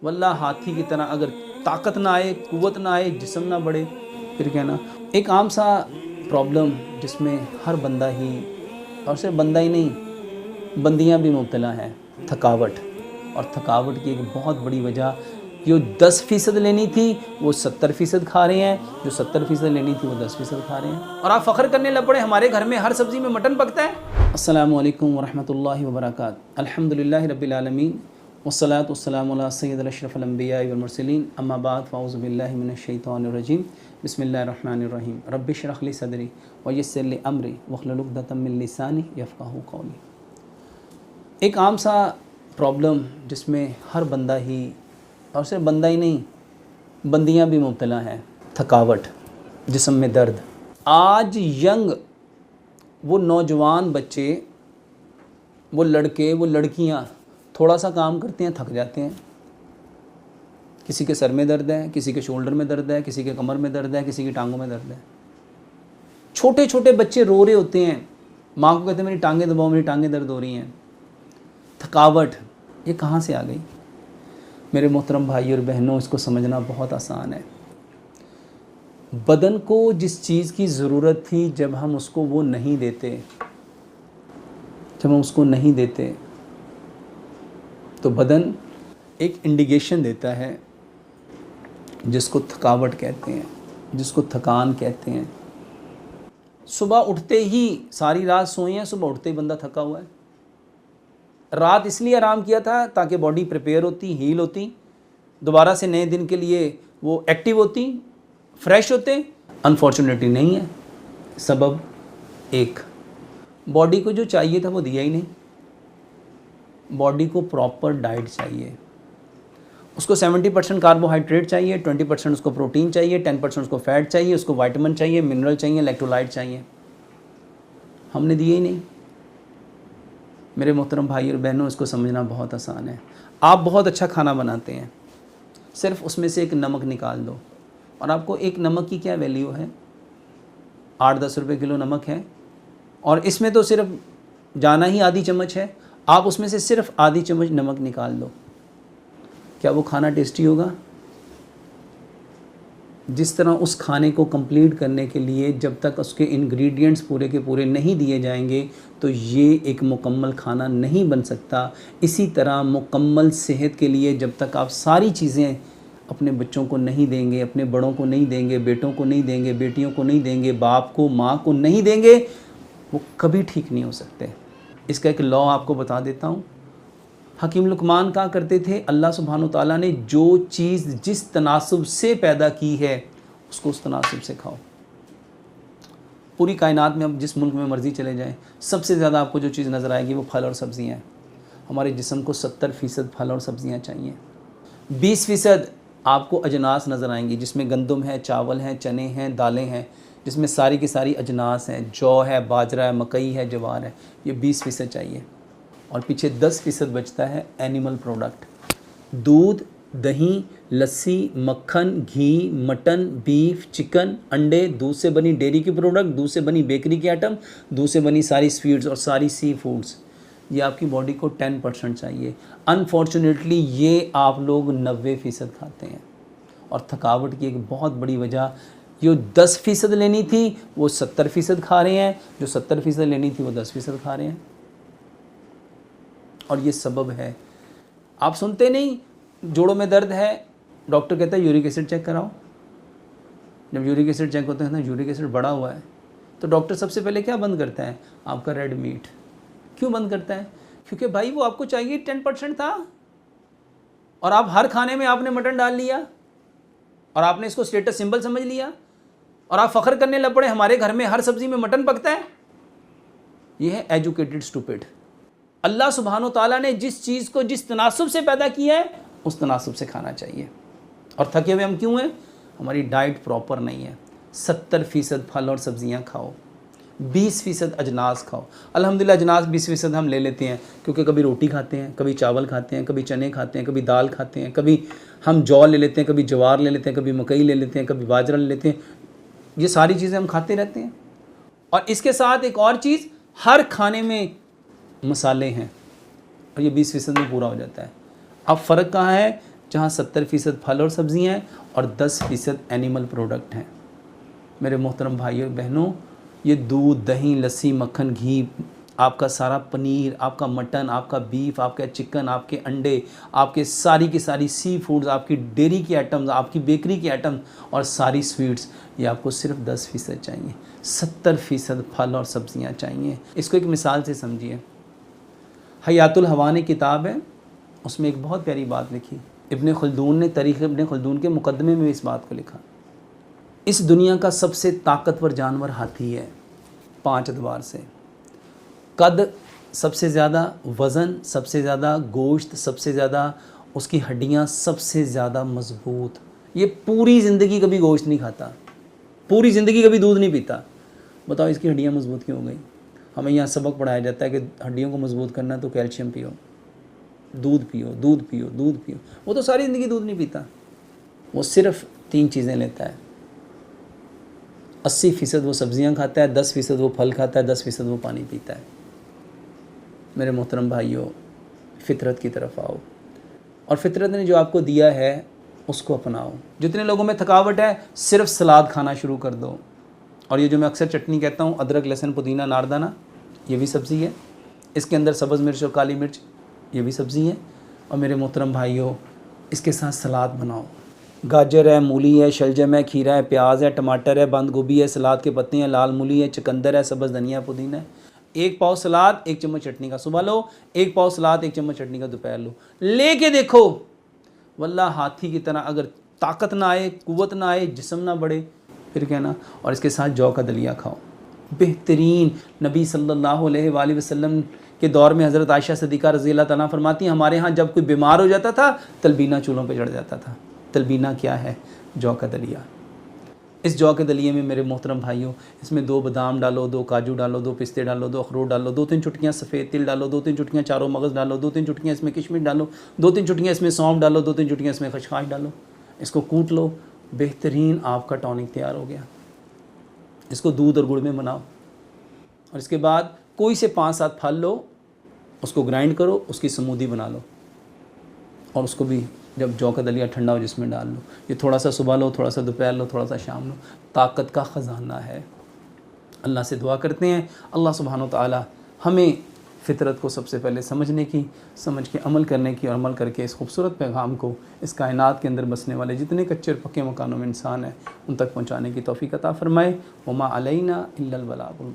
वल्लाह हाथी की तरह अगर ताकत ना आए, कुव्वत ना आए, जिस्म ना बढ़े, फिर कहना। एक आम सा प्रॉब्लम जिसमें हर बंदा ही, और सिर्फ बंदा ही नहीं, बंदियां भी मुब्तला हैं, थकावट। और थकावट की एक बहुत बड़ी वजह, जो 10% लेनी थी वो 70% खा रहे हैं, जो 70% लेनी थी वो 10% खा रहे हैं। और आप फ़ख्र करने लग पड़े, हमारे घर में हर सब्ज़ी में मटन पकता है। अस्सलामु अलैकुम वरहमतुल्लाहि वबरकातुहू। अल्हम्दुलिल्लाहि रब्बिल आलमीन वस्सलातु वस्सलामु अला सय्यिदिल अशरफिल अंबिया वल मुरसलीन अम्मा बाद फ़अऊज़ु बिल्लाहि मिनश शैतानिर रजीम बिस्मिल्लाहिर रहमानिर रहीम रब्बि इश्रह ली सदरी व यस्सिर ली अमरी वहलुल उक़दतम मिन लिसानी यफ़क़हू क़ौली। एक आम सा प्रॉब्लम जिसमें हर बंदा ही, और सिर्फ बंदा ही नहीं, बंदियां भी मुब्तला हैं, थकावट, जिस्म में दर्द। आज यंग वो नौजवान बच्चे, वो लड़के, वो लड़कियां थोड़ा सा काम करते हैं, थक जाते हैं। किसी के सर में दर्द है, किसी के शोल्डर में दर्द है, किसी के कमर में दर्द है, किसी की टांगों में दर्द है। छोटे छोटे बच्चे रो रहे होते हैं, माँ को कहते हैं मेरी टांगें दबाओ, मेरी टांगें दर्द हो रही हैं। थकावट ये कहाँ से आ गई? मेरे मोहतरम भाई और बहनों, इसको समझना बहुत आसान है। बदन को जिस चीज़ की ज़रूरत थी, जब हम उसको वो नहीं देते, जब हम उसको नहीं देते, तो बदन एक इंडिकेशन देता है जिसको थकावट कहते हैं, जिसको थकान कहते हैं। सुबह उठते ही, सारी रात सोए हैं, सुबह उठते ही बंदा थका हुआ है। रात इसलिए आराम किया था ताकि बॉडी प्रिपेयर होती, हील होती, दोबारा से नए दिन के लिए वो एक्टिव होती, फ्रेश होते। अनफॉर्चुनेटली नहीं है। सबब एक, बॉडी को जो चाहिए था वो दिया ही नहीं। बॉडी को प्रॉपर डाइट चाहिए। उसको 70% कार्बोहाइड्रेट चाहिए, 20% उसको प्रोटीन चाहिए, 10% उसको फैट चाहिए, उसको विटामिन चाहिए, मिनरल चाहिए, इलेक्ट्रोलाइट चाहिए। हमने दिए ही नहीं। मेरे मोहतरम भाई और बहनों, इसको समझना बहुत आसान है। आप बहुत अच्छा खाना बनाते हैं, सिर्फ उसमें से एक नमक निकाल दो, और आपको एक नमक की क्या वैल्यू है? 8-10 रुपये किलो नमक है, और इसमें तो सिर्फ जाना ही आधी चम्मच है। आप उसमें से सिर्फ आधी चम्मच नमक निकाल दो, क्या वो खाना टेस्टी होगा? जिस तरह उस खाने को कंप्लीट करने के लिए जब तक उसके इंग्रेडिएंट्स पूरे के पूरे नहीं दिए जाएंगे, तो ये एक मुकम्मल खाना नहीं बन सकता। इसी तरह मुकम्मल सेहत के लिए जब तक आप सारी चीज़ें अपने बच्चों को नहीं देंगे, अपने बड़ों को नहीं देंगे, बेटों को नहीं देंगे, बेटियों को नहीं देंगे, बाप को, माँ को नहीं देंगे, वो कभी ठीक नहीं हो सकते। इसका एक लॉ आपको बता देता हूँ। हकीम लुकमान कहा करते थे, अल्लाह सुब्हानो ताला ने जो चीज़ जिस तनासुब से पैदा की है, उसको उस तनासुब से खाओ। पूरी कायनात में अब जिस मुल्क में मर्ज़ी चले जाएं, सबसे ज़्यादा आपको जो चीज़ नज़र आएगी वो फल और सब्ज़ियाँ हैं। हमारे जिस्म को 70% फल और सब्ज़ियाँ चाहिए। 20% आपको अजनास नज़र आएंगी, जिसमें गंदम है, चावल हैं, चने हैं, दालें हैं, जिसमें सारी की सारी अजनास हैं। जौ है, बाजरा है, मकई है, जवार है। ये 20% चाहिए। और पीछे 10% बचता है एनिमल प्रोडक्ट, दूध, दही, लस्सी, मक्खन, घी, मटन, बीफ, चिकन, अंडे, दूध से बनी डेयरी की प्रोडक्ट, दूध से बनी बेकरी के आइटम, दूध से बनी सारी स्वीट्स और सारी सी फूड्स। ये आपकी बॉडी को 10% चाहिए। अनफॉर्चुनेटली ये आप लोग 90% खाते हैं। और थकावट की एक बहुत बड़ी वजह, जो 10% लेनी थी वो 70% खा रहे हैं, जो 70% लेनी थी वो 10% खा रहे हैं। और ये सबब है। आप सुनते नहीं, जोड़ों में दर्द है, डॉक्टर कहता है यूरिक एसिड चेक कराओ। जब यूरिक एसिड चेक होता है ना, यूरिक एसिड बढ़ा हुआ है, तो डॉक्टर सबसे पहले क्या बंद करता है? आपका रेड मीट। क्यों बंद करता है? क्योंकि भाई वो आपको चाहिए 10% था, और आप हर खाने में आपने मटन डाल लिया, और आपने इसको स्टेटस सिंबल समझ लिया, और आप फ़ख्र करने लग पड़े, हमारे घर में हर सब्ज़ी में मटन पकता है। ये है एजुकेटेड स्टूपिड। अल्लाह सुब्हानो ताला ने जिस चीज़ को जिस तनासुब से पैदा किया है, उस तनासुब से खाना चाहिए। और थके हुए हम क्यों हैं? हमारी डाइट प्रॉपर नहीं है। 70% फल और सब्ज़ियाँ खाओ, 20% अजनास खाओ। अल्हम्दुलिल्लाह अजनास 20% हम ले लेते हैं, क्योंकि कभी रोटी खाते हैं, कभी चावल खाते हैं, कभी चने खाते हैं, कभी दाल खाते हैं, कभी हम जौ ले लेते हैं, कभी जवार ले लेते हैं, कभी मकई ले लेते हैं, कभी बाजरा ले लेते हैं। ये सारी चीज़ें हम खाते रहते हैं। और इसके साथ एक और चीज़, हर खाने में मसाले हैं, और ये 20% में पूरा हो जाता है। अब फ़र्क कहाँ है? जहाँ 70% फल और सब्ज़ियाँ हैं और 10% एनिमल प्रोडक्ट हैं। मेरे मोहतरम भाइयों बहनों, ये दूध, दही, लस्सी, मक्खन, घी, आपका सारा पनीर, आपका मटन, आपका बीफ, आपका चिकन, आपके अंडे, आपके सारी की सारी सी फूड्स, आपकी डेयरी की आइटम्स, आपकी बेकरी की आइटम्स और सारी स्वीट्स, ये आपको सिर्फ 10% चाहिए। 70% फल और सब्ज़ियाँ चाहिए। इसको एक मिसाल से समझिए। हयातुल हवा ने किताब है, उसमें एक बहुत प्यारी बात लिखी। इब्ने खल्दून ने तारीख़ इब्ने खल्दून के मुकदमे में इस बात को लिखा। इस दुनिया का सबसे ताकतवर जानवर हाथी है 5 एतबार से। कद सबसे ज़्यादा, वज़न सबसे ज़्यादा, गोश्त सबसे ज़्यादा, उसकी हड्डियाँ सबसे ज़्यादा मज़बूत। ये पूरी ज़िंदगी कभी गोश्त नहीं खाता, पूरी ज़िंदगी कभी दूध नहीं पीता। बताओ इसकी हड्डियाँ मज़बूत क्यों हो गई? हमें यहाँ सबक पढ़ाया जाता है कि हड्डियों को मज़बूत करना है तो कैल्शियम पियो, दूध पियो, दूध पियो, दूध पियो। वो तो सारी ज़िंदगी दूध नहीं पीता, वो सिर्फ 3 चीज़ें लेता है। 80% वो सब्ज़ियाँ खाता है, 10% वो फल खाता है, 10% वो पानी पीता है। मेरे मोहतरम भाइयों, फ़ितरत की तरफ आओ और फ़ितरत ने जो आपको दिया है उसको अपनाओ। जितने लोगों में थकावट है, सिर्फ सलाद खाना शुरू कर दो। और ये जो मैं अक्सर चटनी कहता हूँ, अदरक, लहसुन, पुदीना, नारदाना, ये भी सब्ज़ी है। इसके अंदर सब्ज़ मिर्च और काली मिर्च, ये भी सब्ज़ी है। और मेरे मोहतरम भाइयों, इसके साथ सलाद बनाओ। गाजर है, मूली है, शलजम है, खीरा है, प्याज है, टमाटर है, बंद गोभी है, सलाद के पत्ते हैं, लाल मूली है, चुकंदर है, सब्ज़ धनिया, पुदीना है। 1 पाव सलाद, 1 चम्मच चटनी का सुबह लो, 1 पाव सलाद, 1 चम्मच चटनी का दोपहर लो। लेके देखो, वल्लाह हाथी की तरह अगर ताकत ना आए, कुव्वत ना आए, जिस्म ना बढ़े, फिर कहना। और इसके साथ जौ का दलिया खाओ, बेहतरीन। नबी सल्लल्लाहु अलैहि वसल्लम के दौर में हज़रत आयशा सिद्दीक़ा रज़ी अल्लाह तआला फरमाती, हमारे यहाँ जब कोई बीमार हो जाता था, तलबीना चूल्हों पे चढ़ जाता था। तलबीना क्या है? जौ का दलिया। इस जौ के दलिए में मेरे मोहतरम भाइयों, इसमें 2 बादाम डालो, 2 काजू डालो, 2 पिस्ते डालो, 2 अखरोट डालो, 2-3 चुटकियाँ सफ़ेद तिल डालो, 2-3 चुटकियाँ चारों मगज़ डालो, 2-3 चुटकियाँ इसमें किशमिश डालो, 2-3 चुटकियाँ इसमें सौंफ डालो, 2-3 चुटकियाँ इसमें खसखस डालो। इसको कूट लो, बेहतरीन आपका टॉनिक तैयार हो गया। इसको दूध और गुड़ में बनाओ और इसके बाद कोई से 5-7 फल लो, उसको ग्राइंड करो, उसकी स्मूदी बना लो और उसको भी जब जौ का दलिया ठंडा हो जिसमें डाल लो। ये थोड़ा सा सुबह लो, थोड़ा सा दोपहर लो, थोड़ा सा शाम लो। ताकत का ख़जाना है। अल्लाह से दुआ करते हैं अल्लाह सुब्हानहू तआला हमें फ़ितरत को सबसे पहले समझने की, समझ के अमल करने की और अमल करके इस खूबसूरत पैगाम को इस कायनात के अंदर बसने वाले जितने कच्चे और पक्के मकानों में इंसान हैं उन तक पहुँचाने की तौफ़ीक़ अता फ़रमाए। वमा अलैना इल्लल बलागुल मुबीन।